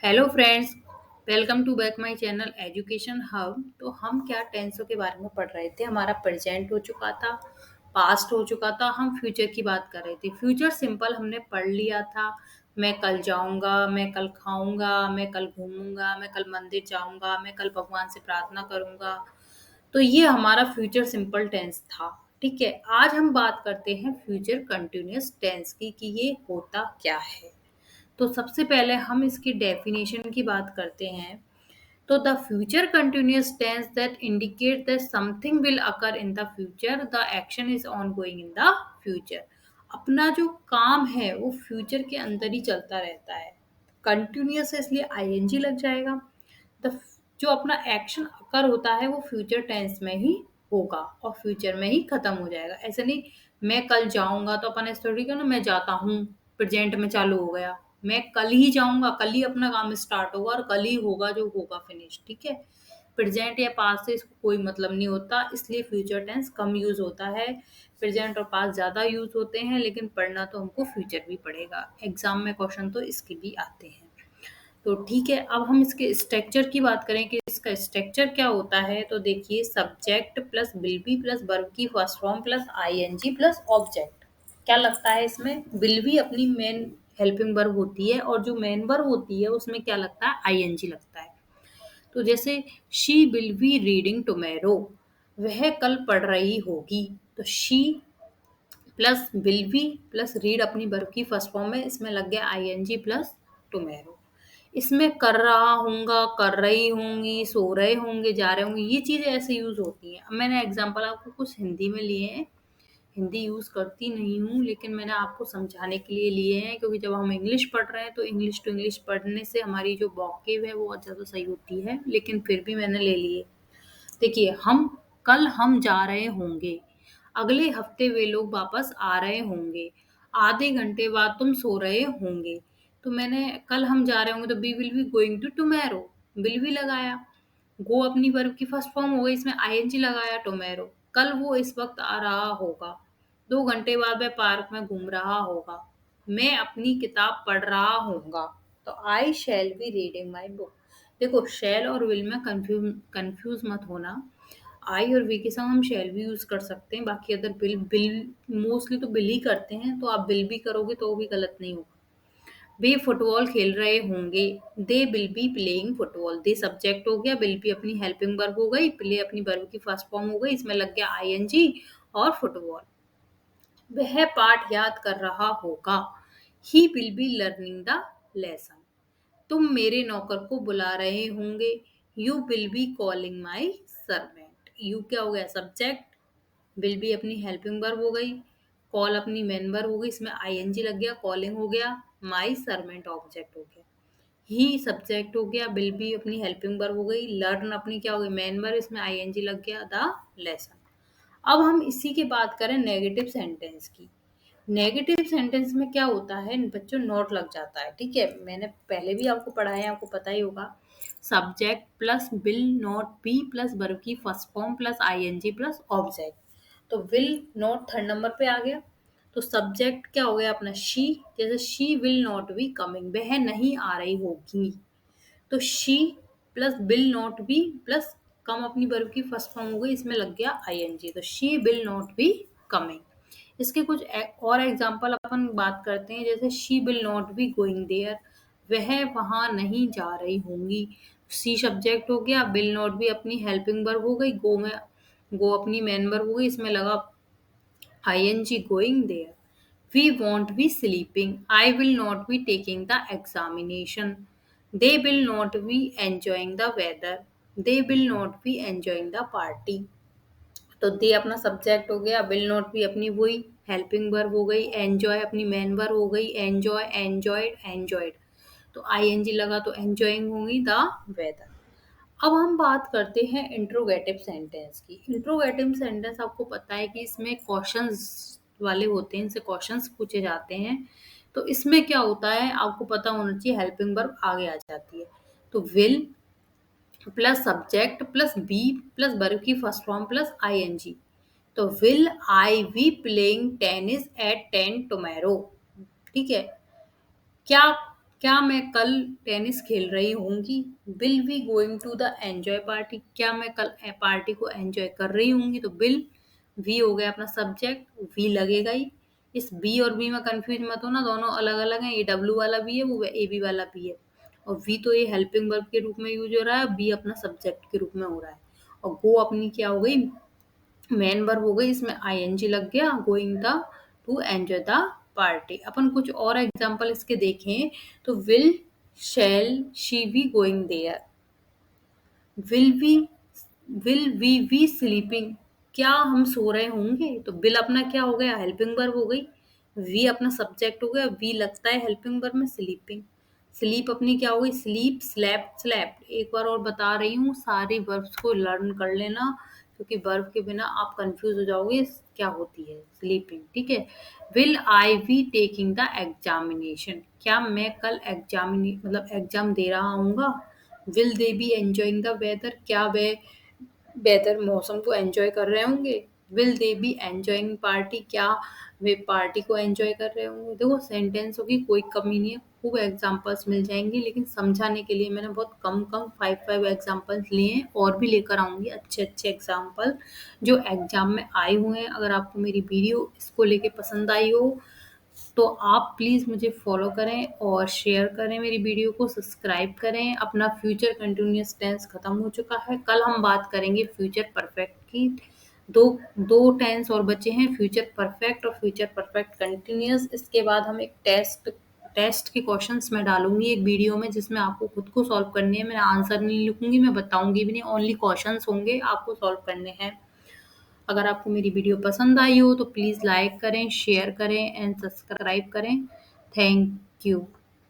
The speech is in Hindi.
Hello friends, welcome to back my channel education hub. तो हम क्या टेंसों के बारे में पढ़ रहे थे। हमारा प्रेजेंट हो चुका था, पास्ट हो चुका था, हम फ्यूचर की बात कर रहे थे। फ्यूचर सिंपल हमने पढ़ लिया था। मैं कल जाऊंगा, मैं कल खाऊंगा, मैं कल घूमूंगा, मैं कल मंदिर जाऊंगा, मैं कल भगवान से प्रार्थना करूंगा। तो ये हमारा फ्यूचर सिंपल टेंस था। ठीक है, आज हम बात करते हैं फ्यूचर कंटिन्यूअस टेंस की कि ये होता क्या है। तो सबसे पहले हम इसकी डेफिनेशन की बात करते हैं। तो the future continuous tense that indicate that something will occur in the future, the action is ongoing in the future. अपना जो काम है वो फ्यूचर के अंदर ही चलता रहता है। कंटिन्यूअस है इसलिए आईएनजी लग जाएगा। द जो अपना एक्शन अकर होता है वो फ्यूचर टेंस में ही होगा और फ्यूचर में ही खत्म हो जाएगा। ऐसे नहीं मैं कल जाऊंगा तो अपन ऐसे थोड़ी ना मैं जाता हूँ प्रेजेंट में चालू हो गया। मैं कल ही जाऊंगा, कल ही अपना काम स्टार्ट होगा और कल ही होगा जो होगा फिनिश। ठीक है, प्रेजेंट या पास्ट से इसको कोई मतलब नहीं होता, इसलिए फ्यूचर टेंस कम यूज होता है। प्रेजेंट और पास्ट ज्यादा यूज होते हैं, लेकिन पढ़ना तो हमको फ्यूचर भी पड़ेगा। एग्जाम में क्वेश्चन तो इसके भी आते हैं। तो ठीक है, अब हम इसके स्ट्रक्चर की बात करें कि इसका स्ट्रक्चर क्या होता है। तो देखिए, subject plus will be plus verb की first form plus ING plus object. क्या लगता है इसमें? विल बी अपनी मेन हेल्पिंग वर्ब होती है और जो मेन वर्ब होती है उसमें क्या लगता है? आईएनजी लगता है। तो जैसे she will be reading tomorrow, वह कल पढ़ रही होगी। तो she plus will be plus read अपनी वर्ब की फर्स्ट फॉर्म में, इसमें लग गया आईएनजी प्लस टुमेरो। इसमें कर रहा हूँगा, कर रही होंगी, सो रहे होंगे, जा रहे होंगे, ये चीज़ें ऐसे यूज़ होती हैं। अब मैंने एग्जांपल आपको कुछ हिंदी में लिए हैं। हिंदी यूज़ करती नहीं हूँ, लेकिन मैंने आपको समझाने के लिए लिए हैं, क्योंकि जब हम इंग्लिश पढ़ रहे हैं तो इंग्लिश टू इंग्लिश पढ़ने से हमारी जो वोकैब है वो बहुत ज़्यादा सही होती है, लेकिन फिर भी मैंने ले लिए। देखिए, हम जा रहे होंगे, अगले हफ्ते वे लोग वापस आ रहे होंगे, आधे घंटे बाद तुम सो रहे होंगे। तो मैंने कल हम जा रहे होंगे तो we will be going to tomorrow, will भी लगाया। गो अपनी वर्ब की फर्स्ट फॉर्म हो गई, इसमें आईएनजी लगाया टुमेरो। कल वो इस वक्त आ रहा होगा, 2 घंटे बाद वह पार्क में घूम रहा होगा, मैं अपनी किताब पढ़ रहा होऊंगा। तो I shall be reading my book. देखो, शैल और विल में कंफ्यूज मत होना। आई और वी के साथ हम शैल भी यूज कर सकते हैं, बाकी अदर बिल बिल मोस्टली तो बिल ही करते हैं, तो आप बिल भी करोगे तो भी गलत नहीं होगा। वे फुटबॉल खेल रहे होंगे, they will be playing football. They subject हो गया, विल बी अपनी हेल्पिंग वर्ब हो गई, प्ले अपनी वर्ब की फर्स्ट फॉर्म हो गई, इसमें लग गया आईएनजी और फुटबॉल। वह पाठ याद कर रहा होगा, he will be learning the lesson. तुम मेरे नौकर को बुला रहे होंगे, you will be calling my servant. You क्या हो गया? सब्जेक्ट, विल बी अपनी हेल्पिंग वर्ब हो गई, कॉल अपनी मेन वर्ब हो गई, इसमें आईएनजी लग गया, कॉलिंग हो गया, माई सर्वेंट ऑब्जेक्ट हो गया, ही सब्जेक्ट हो गया, विल बी अपनी हेल्पिंग वर्ब हो गई, लर्न अपनी क्या हो गई? मेन वर्ब, इसमें आईएनजी लग गया, द लेसन। अब हम इसी की बात करें नेगेटिव सेंटेंस की। नेगेटिव सेंटेंस में क्या होता है बच्चों? नोट लग जाता है। ठीक है, मैंने पहले भी आपको पढ़ाया है, आपको पता ही होगा। Subject plus will not be plus verb की first form plus ING plus object. तो विल नॉट थर्ड नंबर पे आ गया। तो सब्जेक्ट क्या हो गया अपना? शी। जैसे she will not be coming, वह नहीं आ रही होगी। तो she plus will not be plus come अपनी वर्ब की फर्स्ट फॉर्म हो गई, इसमें लग गया आईएनजी। तो she will not be coming. इसके कुछ और एग्जाम्पल अपन बात करते हैं। जैसे she will not be going there, वह वहां नहीं जा रही होंगी। सी सब्जेक्ट हो गया, विल नॉट बी अपनी हेल्पिंग वर्ब हो गई, गो अपनी मेन वर्ब हो गई, इसमें लगा ING going there. We won't be sleeping. I will not be taking the examination. They will not be enjoying the weather. They will not be enjoying the party. तो दे अपना सब्जेक्ट हो गया, विल नॉट बी अपनी वही हेल्पिंग वर्ब हो गई, एंजॉय अपनी मेन वर्ब हो गई, एंजॉय, एंजॉयड, एंजॉयड। तो आईएनजी लगा तो एंजॉयिंग होगी द वेदर। अब हम बात करते हैं इंट्रोगेटिव सेंटेंस की। इंट्रोगेटिव सेंटेंस आपको पता है कि इसमें क्वेश्चंस वाले होते हैं, इनसे क्वेश्चंस पूछे जाते हैं। तो इसमें क्या होता है आपको पता होना चाहिए, हेल्पिंग वर्ब आगे आ जाती है। तो will plus subject plus be plus verb की फर्स्ट फॉर्म प्लस आईएनजी। तो will I be playing tennis at 10 tomorrow. ठीक है, क्या क्या मैं कल टेनिस खेल रही होंगी? Will we going to the enjoy party? क्या मैं कल पार्टी को एन्जॉय कर रही होंगी? तो विल, वी हो गया अपना सब्जेक्ट, वी लगेगा ही। इस बी और बी में कंफ्यूज मत होना, दोनों अलग अलग हैं। ये डब्ल्यू वाला भी है, वो ए बी वाला भी है। और वी तो ये हेल्पिंग वर्ब के रूप में यूज हो रहा है, बी अपना सब्जेक्ट के रूप में हो रहा है। और गो अपनी क्या हो गई, मेन वर्ब हो गई, इसमें आईएनजी लग गया, going the to enjoy the party. अपन कुछ और एग्जांपल इसके देखें तो will, shall, she be going there? Will we, will we be sleeping? क्या हम सो रहे होंगे? तो विल अपना क्या हो गया, हेल्पिंग वर्ब हो गई। वी अपना सब्जेक्ट हो गया, वी लगता है हेल्पिंग वर्ब में, स्लीपिंग। स्लीप अपनी क्या हो गई, स्लीप, स्लेप्ट, स्लेप्ट। एक बार और बता रही हूँ, सारी वर्ब्स को लर्न कर लेना, क्योंकि वर्ब के बिना आप कंफ्यूज हो जाओगे क्या होती है स्लीपिंग। ठीक है। Will I be taking the examination? क्या मैं कल एग्जाम दे रहा हूँगा? Will they be enjoying the weather? क्या वे वेदर, मौसम को एंजॉय कर रहे होंगे? Will they be enjoying party? क्या वे पार्टी को एंजॉय कर रहे होंगे? देखो सेंटेंसों की कोई कमी नहीं है, खूब एग्जांपल्स मिल जाएंगी, लेकिन समझाने के लिए मैंने बहुत कम कम 5 एग्जांपल्स लिए हैं, और भी लेकर आऊंगी अच्छे अच्छे एग्जांपल जो एग्जाम में आए हुए हैं। अगर आपको मेरी वीडियो इसको लेके पसंद आई हो तो आप प्लीज़ मुझे फॉलो करें और शेयर करें, मेरी वीडियो को सब्सक्राइब करें। अपना फ्यूचर कंटिन्यूअस टेंस खत्म हो चुका है, कल हम बात करेंगे फ्यूचर परफेक्ट की। दो दो टेंस और बचे हैं, फ्यूचर परफेक्ट और फ्यूचर परफेक्ट कंटिन्यूअस। इसके बाद हम एक टेस्ट टेस्ट के क्वेश्चंस मैं डालूंगी एक वीडियो में, जिसमें आपको खुद को सॉल्व करने हैं। मैं आंसर नहीं लिखूंगी, मैं बताऊंगी भी नहीं, ओनली क्वेश्चंस होंगे, आपको सॉल्व करने हैं। अगर आपको मेरी वीडियो पसंद आई हो तो प्लीज़ लाइक करें, शेयर करें एंड सब्सक्राइब करें। Thank you.